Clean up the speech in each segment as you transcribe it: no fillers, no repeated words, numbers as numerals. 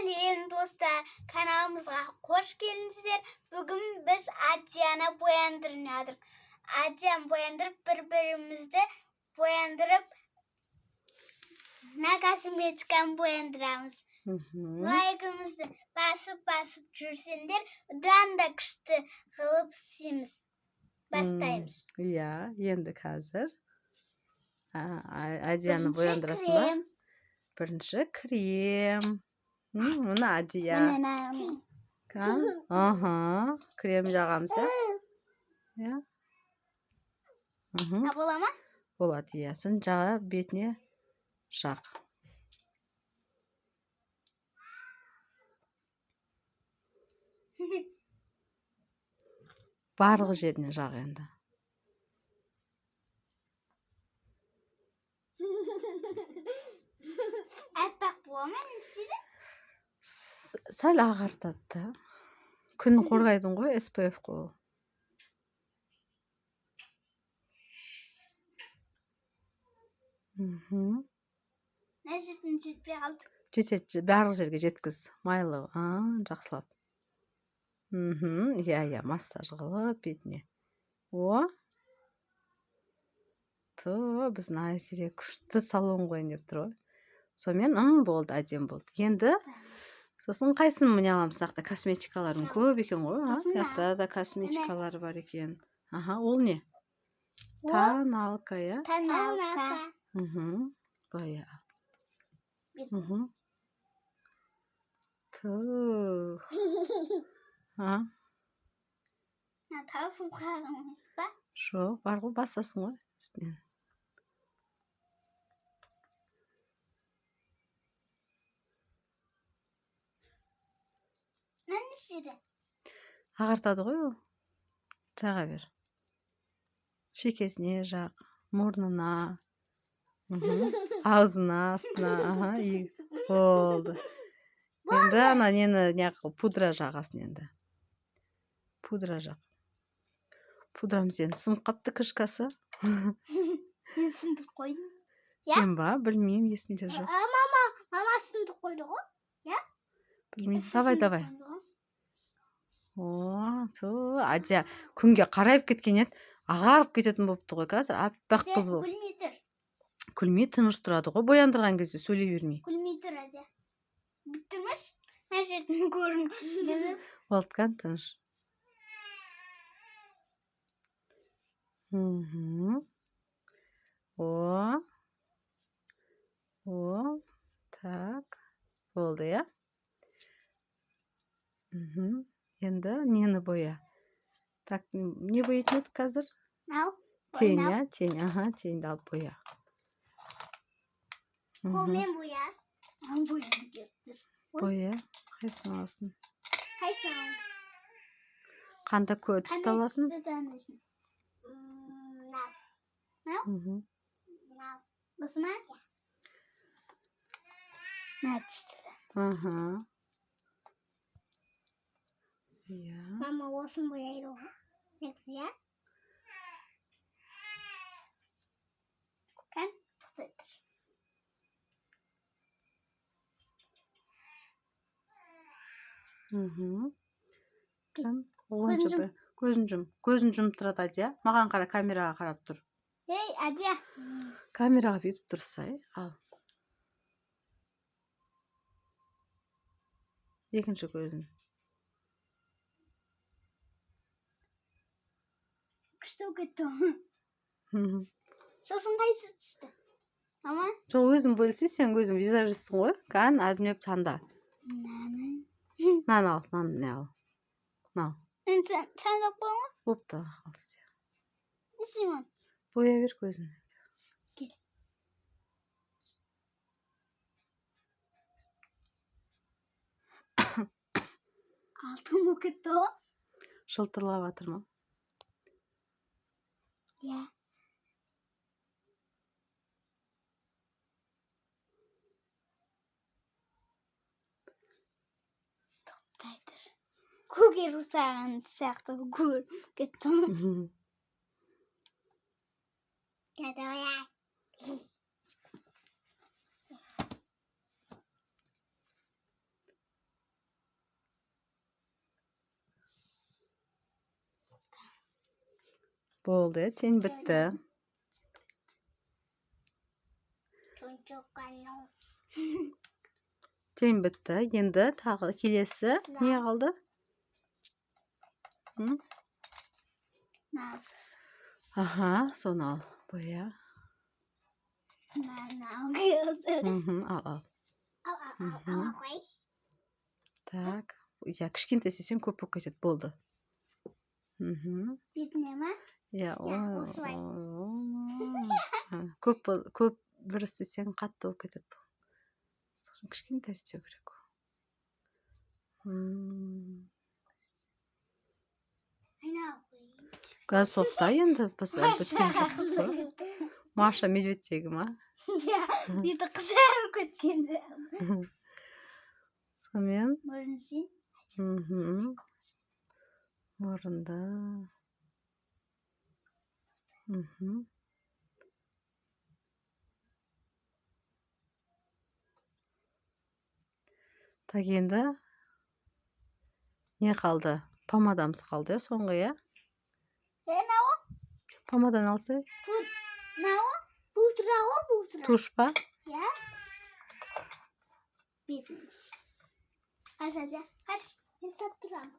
Сәлем достар, каналымызға қош келдіңіздер. Бүгін біз Адияны бояндырып жатырмыз. Адияны бояндырып, бір-бірімізді бояндырып, на косметиканы бояндырамыз. Лайкымызды басып жүрсеңдер, одан да күшті қылып істейміз. Бастаймыз. Иә, енді қазір Адияны бояндырасың ба? Бірінші крем. Мына Адия. Крем жағамыз, иә? Бола ма? Болады, иә. Сосын жағы бетіне жақ. Барлық жеріне жақ енді. Әппақ бола ма не істейді? Сәл ағартады да. Күн қорғайдың ғой, SPF қол. Мына жерден жетпей қалды. Жетеді, барлық жерге жеткіз. Майлы, жақсылап. Иә, массаж қылып бетіне. Біздің Айсере күшті салон қойын деп тұр ғой. Сонымен болды, әдем болды. Енді сосын қайсын міне аламыз? Сақта косметикаларың көп екен ғой. Сақта да косметикалар бар екен. Ол не? Тоналка, иә? Тоналка. Боя. Тауып қарамыз ба? Жоқ, бар ғой, басасың ғой үстінен. Нәні істейді? Ағартады ғой ол. Жаға бер. Шекесіне жақ, мұрнына, аузына, астына, болды. Енді ана нені пудра жағасын енді. Пудра жақ. Пудрамыз енді сынып қапты кішкасы. Мен сындырып қойдым. Сен ба? Білмеймін, есінде жоқ. Мама сындырып қойды ғой? Білмеймін, давай. Адия күнге қарайып кеткен еді, ағарып кететін болыпты ғой қазір, аппақ қыз болып. Күлмей тұр. Күлмей тыныш тұрады ғой, бояндырған кезде сөйлей бермей. Күлмей тұр, Адия. Біттірмеш? Мына жерден көрін. Болтқан тыныш. Так. Болды, я? Енді нені боя? Так, не боятын еді қазір? Тень, я? Тень, теңді алып боя. Қолмен боя. Боя деп тұр. Боя. Қайсын аласың? Қайсын аласың? Қанда көт ұсталасың? Осы ма? Мә түсті. Мама осын бояйды ғой. Нексі, я? Кән? Тұқтайды. Көзін жұмып тұрады, Адия. Маған қара, камераға қарап тұр. Ей, Адия. Камераға бетіп тұрсай, ал. Екінші көзін. Күшті өкетті. Сосын қайсы түсті? Мама? Жоқ, өзің бөлсей, сен өзің визажистің ғой. Кән, әдімеп таңда. Нан ал, не ал. Нау. Сен сап болма? Бопты, қалысты. Не істеймін? Боя бер көзін. Кел. Алтын өкетті ғой? Жылтырлап атыр ма? Иә. Тоқтайдыр. Көгер ұсаған сияқты көр кеттім. Кәді ояй. Болды, тең бітті. Тең бітті. Енді тағы келесі не қалды? Аха, соны ал. Боя. Ал. Так. Я кішкентай сен көп болып кетеді. Болды. Бетіне ма? Я, осылай. көп бір істесең қатты болып кетеді. Кішкентай істеу керек. Газ тоқта енді біз біткен жоқпыз ғой. Маша медведтегі ма? Беті қызарып кеткенде. Сонымен Мөрінсен. орында. Так, енді не қалды? Помадамыз қалды, соңғы, я? Науа? Помадан алсай? Науа? Бұлтыра? Туш па? Я? Бетіміз. Қаш, әже? Қаш, мен сап тұрам.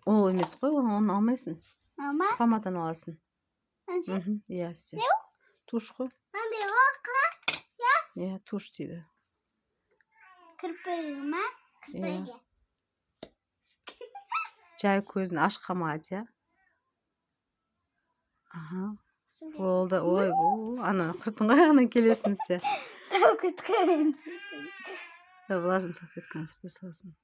Ол емес қой, оны алмайсың. Алма? Помадан аласың. Әнсі? Иә, істе. Не ол? Туш қой. Андай ол қыра? Иә, туш дейді. Кірпігі ма? Кірпіге. Жай көзін ашқамады, я? Аха. Болды, ой, ана құртын ғой, ана келесін істе. Салфеткамен. Влажный салфетканы сүрте саласың.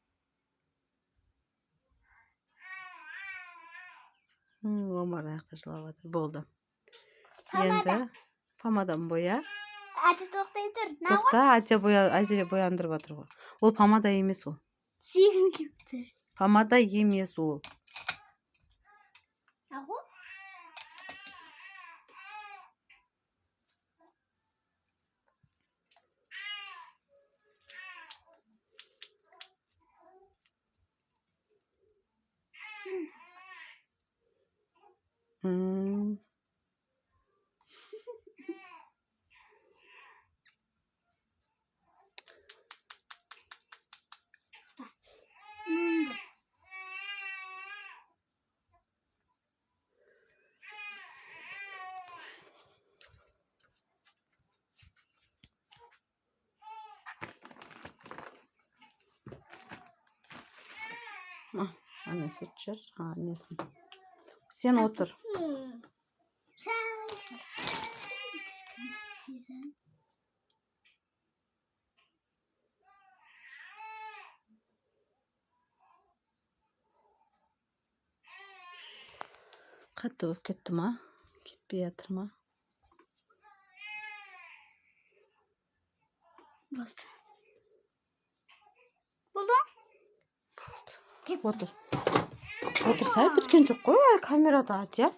Омар аяқта жылап жатыр. Болды. Енді помадан боя. Әте тоқтай тұр. Тоқта, әже бояндырып жатыр ғой. Ол помада емес ол. Сүйгім келіп тұр. Помада емес ол. Ағу? Ана сүт жүр. Несін. Сен отыр. Қатты болып кетті ма? Кетпей жатыр ма? Болды. Болды? Отыр. Отырсай біткен жоқ қой, камерада ат, я?